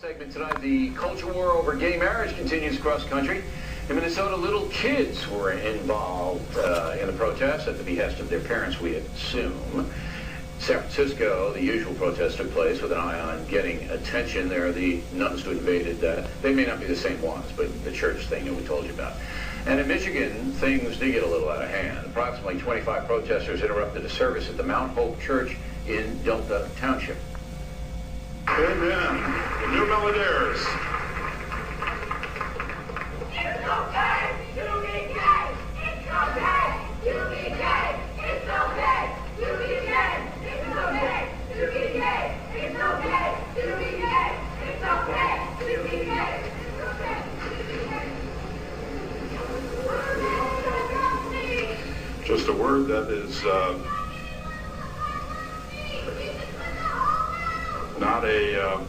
Segment tonight, the culture war over gay marriage continues across the country. In Minnesota, little kids were involved in the protest at the behest of their parents, we assume. San Francisco, the usual protest took place with an eye on getting attention. There are the nuns who invaded that. They may not be the same ones, but the church thing that we told you about. And in Michigan, things did get a little out of hand. Approximately 25 protesters interrupted a service at the Mount Hope Church in Delta Township. Amen. The new Melodiers. It's okay to be gay. It's okay to be gay. It's okay to be gay. It's okay to be gay. It's okay to be gay. It's okay to be gay. It's okay to be gay. Just a word that is not a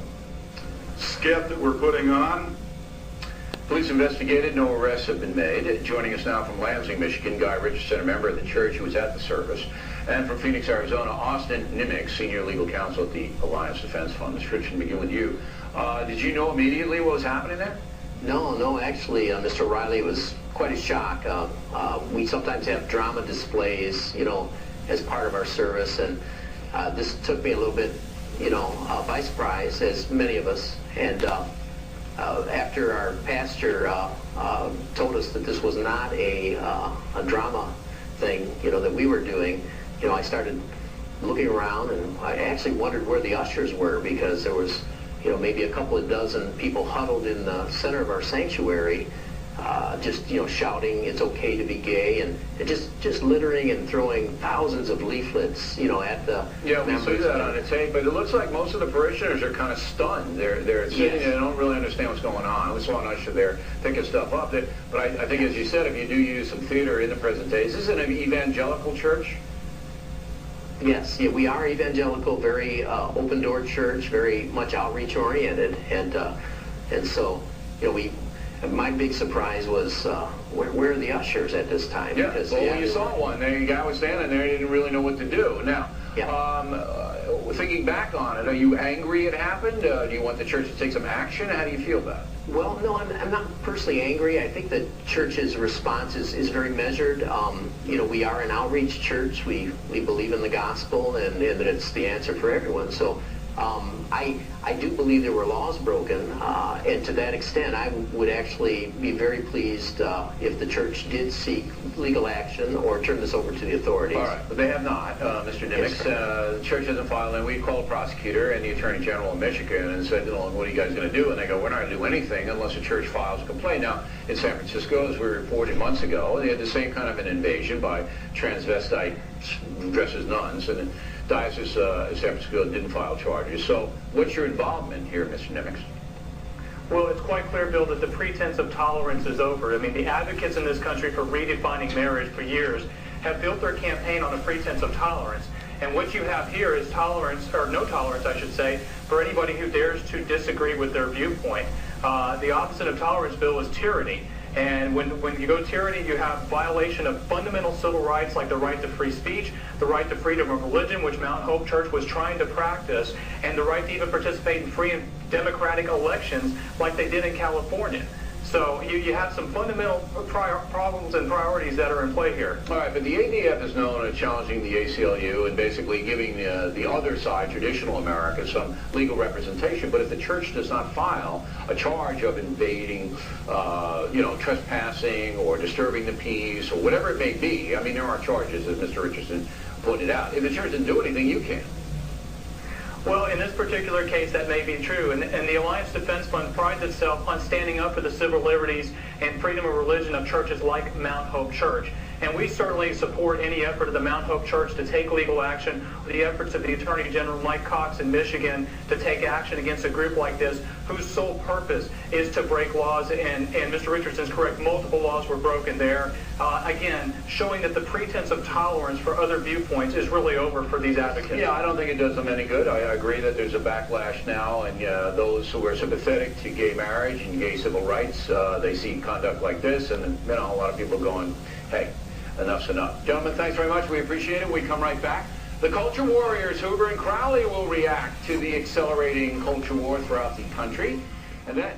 skit that we're putting on. Police investigated. No arrests have been made. Joining us now from Lansing, Michigan, Guy Richardson, a member of the church who was at the service. And from Phoenix, Arizona, Austin Nimick, senior legal counsel at the Alliance Defense Fund. Mr. Richardson, begin with you. Did you know immediately what was happening there? No, actually, Mr. Riley was quite a shock. We sometimes have drama displays, as part of our service, and this took me a little bit, by surprise, as many of us. And after our pastor told us that this was not a drama thing, that we were doing, I started looking around, and I actually wondered where the ushers were, because there was, maybe a couple of dozen people huddled in the center of our sanctuary, just shouting it's okay to be gay, and just littering and throwing thousands of leaflets at the we see that on the tape, but it looks like most of the parishioners are kind of stunned. They're sitting there, they don't really understand what's going on. We saw an usher there picking stuff up. But I think, as you said, if you do use some theater in the presentation, this is an evangelical church. Yes, we are evangelical, very open-door church, very much outreach-oriented, and so, my big surprise was where are the ushers at this time? Yeah, because, when you saw one, the guy was standing there, he didn't really know what to do. Now, thinking back on it, are you angry it happened? Do you want the church to take some action? How do you feel about it? Well, no, I'm not personally angry. I think the church's response is very measured. We are an outreach church. We believe in the gospel, and that it's the answer for everyone. So I do believe there were laws broken, and to that extent, I would actually be very pleased if the church did seek legal action or turn this over to the authorities. All right, but they have not, Mr. Nimitz. The church hasn't filed, and we called a prosecutor and the Attorney General of Michigan and said, what are you guys going to do? And they go, we're not going to do anything unless the church files a complaint. Now, in San Francisco, as we reported months ago, they had the same kind of an invasion by transvestites dressed as nuns, and the Diocese of San Francisco didn't file charges. So what's your involvement here, Mr. Nimitz? Well, it's quite clear, Bill, that the pretense of tolerance is over. I mean, the advocates in this country for redefining marriage for years have built their campaign on a pretense of tolerance. And what you have here is tolerance, or no tolerance, I should say, for anybody who dares to disagree with their viewpoint. The opposite of tolerance, Bill, is tyranny. And when you go tyranny, you have violation of fundamental civil rights like the right to free speech, the right to freedom of religion, which Mount Hope Church was trying to practice, and the right to even participate in free and democratic elections like they did in California. So you have some fundamental problems and priorities that are in play here. All right, but the ADF is known as challenging the ACLU and basically giving the other side, traditional America, some legal representation. But if the church does not file a charge of invading, trespassing or disturbing the peace or whatever it may be, I mean, there are charges, as Mr. Richardson pointed out. If the church didn't do anything, you can. Well, in this particular case, that may be true. And the Alliance Defense Fund prides itself on standing up for the civil liberties and freedom of religion of churches like Mount Hope Church. And we certainly support any effort of the Mount Hope Church to take legal action, the efforts of the Attorney General Mike Cox in Michigan to take action against a group like this whose sole purpose is to break laws. And Mr. Richardson's correct, multiple laws were broken there. Again, showing that the pretense of tolerance for other viewpoints is really over for these advocates. Yeah, I don't think it does them any good. I agree that there's a backlash now, and those who are sympathetic to gay marriage and gay civil rights, they see conduct like this, and a lot of people going, hey, enough's enough. Gentlemen, thanks very much. We appreciate it. We come right back. The culture warriors, Hoover and Crowley, will react to the accelerating culture war throughout the country. And that